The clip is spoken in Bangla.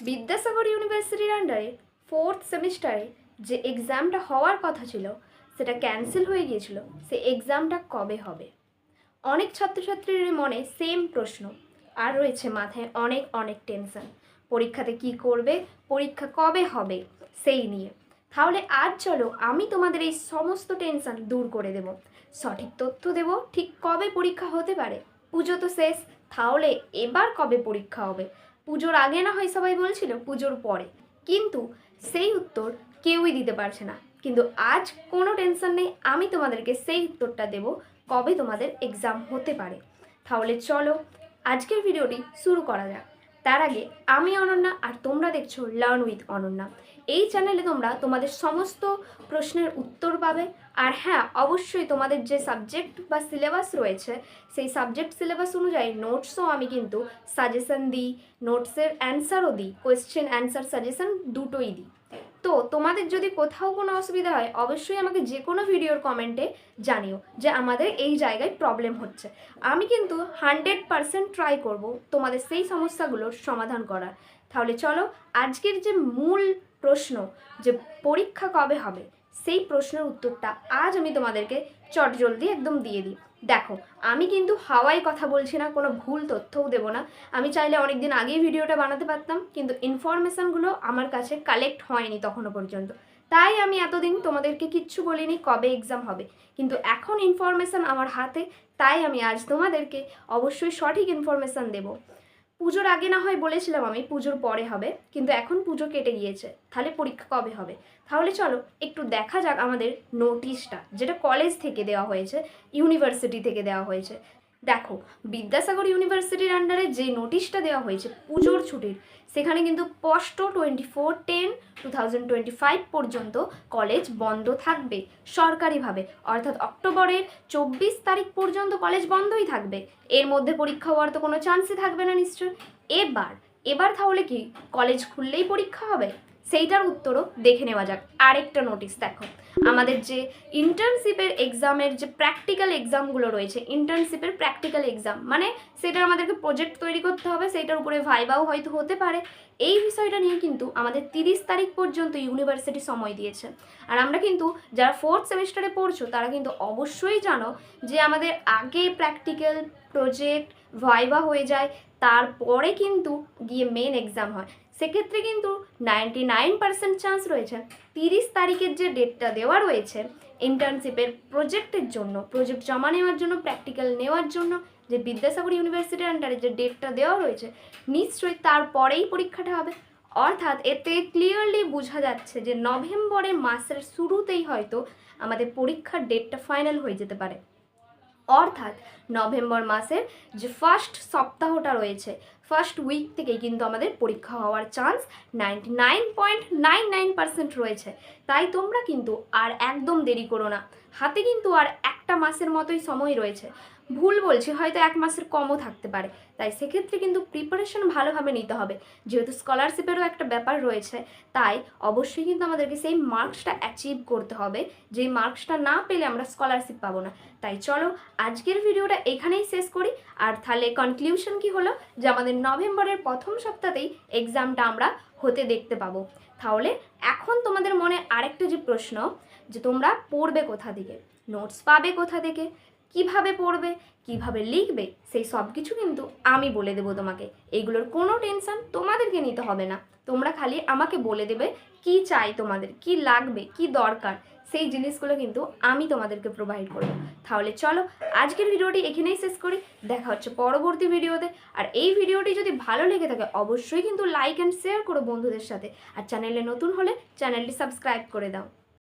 বিদ্যাসাগর ইউনিভার্সিটির আন্ডারে 4th সেমিস্টারে যে এক্সামটা হওয়ার কথা ছিল সেটা ক্যান্সেল হয়ে গিয়েছিল। সে এক্সামটা কবে হবে? অনেক ছাত্রছাত্রীর মনে সেম প্রশ্ন, আর রয়েছে মাথায় অনেক অনেক টেনশন। পরীক্ষাতে কি করবে, পরীক্ষা কবে হবে সেই নিয়ে। তাহলে আজ চলো আমি তোমাদের এই সমস্ত টেনশন দূর করে দেব, সঠিক তথ্য দেব ঠিক কবে পরীক্ষা হতে পারে। পুজো তো শেষ, তাহলে এবার কবে পরীক্ষা হবে? পুজোর আগে না হয় সবাই বলছিল পুজোর পরে, কিন্তু সেই উত্তর কেউই দিতে পারছে না। কিন্তু আজ কোনো টেনশন নেই, আমি তোমাদেরকে সেই উত্তরটা দেব কবে তোমাদের এক্সাম হতে পারে। তাহলে চলো আজকের ভিডিওটি শুরু করা যাক। তার আগে আমি অনন্যা, আর তোমরা দেখছো লার্ন উইথ অনন্যা। এই চ্যানেলে তোমরা তোমাদের সমস্ত প্রশ্নের উত্তর পাবে। আর হ্যাঁ, অবশ্যই তোমাদের যে সাবজেক্ট বা সিলেবাস রয়েছে সেই সাবজেক্ট সিলেবাস অনুযায়ী নোটসও আমি কিন্তু সাজেশন দিই, নোটসের অ্যান্সারও দিই, কোয়েশ্চেন অ্যান্সার সাজেশন দুটোই দিই। তো তোমাদের যদি কোথাও কোনো অসুবিধা হয় অবশ্যই আমাকে যে কোনো ভিডিওর কমেন্টে জানিও যে আমাদের এই জায়গায় প্রবলেম হচ্ছে। আমি কিন্তু 100% ট্রাই করব তোমাদের সেই সমস্যাগুলোর সমাধান করার। তাহলে চলো আজকের যে মূল প্রশ্ন, যে পরীক্ষা কবে হবে, সেই প্রশ্নের উত্তরটা আজ আমি তোমাদেরকে চটজলদি একদম দিয়ে দিই। দেখো, আমি কিন্তু হাওয়ায় কথা বলছি না, কোনো ভুল তথ্যও দেবো না। আমি চাইলে অনেক দিন আগেই ভিডিওটা বানাতে পারতাম, কিন্তু ইনফরমেশানগুলো আমার কাছে কালেক্ট হয়নি তখনও পর্যন্ত। তাই আমি এতদিন তোমাদেরকে কিচ্ছু বলিনি কবে এক্সাম হবে, কিন্তু এখন ইনফরমেশান আমার হাতে, তাই আমি আজ তোমাদেরকে অবশ্যই সঠিক ইনফরমেশান দেবো। পুজোর আগে না হয় বলেছিলাম আমি পুজোর পরে হবে, কিন্তু এখন পুজো কেটে গিয়েছে, তাহলে পরীক্ষা কবে হবে? তাহলে চলো একটু দেখা যাক আমাদের নোটিশটা, যেটা কলেজ থেকে দেওয়া হয়েছে, ইউনিভার্সিটি থেকে দেওয়া হয়েছে। দেখো, বিদ্যাসাগর ইউনিভার্সিটির আন্ডারে যে নোটিশটা দেওয়া হয়েছে পুজোর ছুটির, সেখানে কিন্তু স্পষ্ট 24/10/2025 পর্যন্ত কলেজ বন্ধ থাকবে সরকারিভাবে, অর্থাৎ অক্টোবরের 24 তারিখ পর্যন্ত কলেজ বন্ধই থাকবে। এর মধ্যে পরীক্ষা হওয়ার তো কোনো চান্সই থাকবে না নিশ্চয়। এবার তাহলে কি কলেজ খুললেই পরীক্ষা হবে? সেইটার উত্তরও দেখে নেওয়া যাক। আরেকটা নোটিশ দেখো, আমাদের যে ইন্টার্নশিপের এক্সামের যে প্র্যাকটিক্যাল এক্সামগুলো রয়েছে, ইন্টার্নশিপের প্র্যাকটিক্যাল এক্সাম মানে সেটা আমাদেরকে প্রজেক্ট তৈরি করতে হবে, সেইটার উপরে ভাইবাও হয়তো হতে পারে। এই বিষয়টা নিয়ে কিন্তু আমাদের 30 তারিখ পর্যন্ত ইউনিভার্সিটি সময় দিয়েছে। আর আমরা কিন্তু যারা 4th সেমিস্টারে পড়ছো তারা কিন্তু অবশ্যই জানো যে আমাদের আগে প্র্যাকটিক্যাল, প্রজেক্ট, ভাইবা হয়ে যায়, তারপরে কিন্তু গিয়ে মেন এক্সাম হয়। সেক্ষেত্রে কিন্তু 99% চান্স রয়েছে 30 তারিখের যে ডেটটা দেওয়া রয়েছে ইন্টার্নশিপের প্রজেক্টের জন্য, প্রজেক্ট জমা নেওয়ার জন্য, প্র্যাকটিক্যাল নেওয়ার জন্য, যে বিদ্যাসাগর ইউনিভার্সিটির আন্ডারে যে ডেটটা দেওয়া রয়েছে নিশ্চয়ই তারপরেই পরীক্ষাটা হবে। অর্থাৎ এতে ক্লিয়ারলি বোঝা যাচ্ছে যে নভেম্বরের মাসের শুরুতেই হয়তো আমাদের পরীক্ষার ডেটটা ফাইনাল হয়ে যেতে পারে। অর্থাৎ নভেম্বর মাসের যে ফার্স্ট সপ্তাহটা রয়েছে, ফার্স্ট উইক থেকেই কিন্তু আমাদের পরীক্ষা হওয়ার চান্স 99.99% রয়েছে। তাই তোমরা কিন্তু আর একদম দেরি করো না, হাতে কিন্তু আর একটা মাসের মতোই সময় রয়েছে। ভুল বলছি, হয়তো 1 মাসের কমও থাকতে পারে। তাই সেক্ষেত্রে কিন্তু প্রিপারেশন ভালোভাবে নিতে হবে, যেহেতু স্কলারশিপেরও একটা ব্যাপার রয়েছে। তাই অবশ্যই কিন্তু আমাদেরকে সেই মার্কসটা অ্যাচিভ করতে হবে, যেই মার্কসটা না পেলে আমরা স্কলারশিপ পাবো না। তাই চলো আজকের ভিডিওটা এখানেই শেষ করি। আর তাহলে কনক্লিউশন কি হলো, যে আমাদের নভেম্বরের প্রথম সপ্তাহতেই এক্সামটা আমরা হতে দেখতে পাবো। তাহলে এখন তোমাদের মনে আরেকটা যে প্রশ্ন, যে তোমরা পড়বে কোথা থেকে, নোটস পাবে কোথা থেকে, কিভাবে পড়বে, কিভাবে লিখবে, সেই সব কিছু কিন্তু আমি বলে দেবো তোমাকে। এইগুলোর কোনো টেনশন তোমাদেরকে নিতে হবে না। তোমরা খালি আমাকে বলে দেবে কি চাই, তোমাদের কি লাগবে, কি দরকার, সেই জিনিসগুলো কিন্তু আমি তোমাদেরকে প্রোভাইড করবো। তাহলে চলো আজকের ভিডিওটি এখানেই শেষ করি, দেখা হচ্ছে পরবর্তী ভিডিওতে। আর এই ভিডিওটি যদি ভালো লেগে থাকে অবশ্যই কিন্তু লাইক অ্যান্ড শেয়ার করো বন্ধুদের সাথে, আর চ্যানেলে নতুন হলে চ্যানেলটি সাবস্ক্রাইব করে দাও।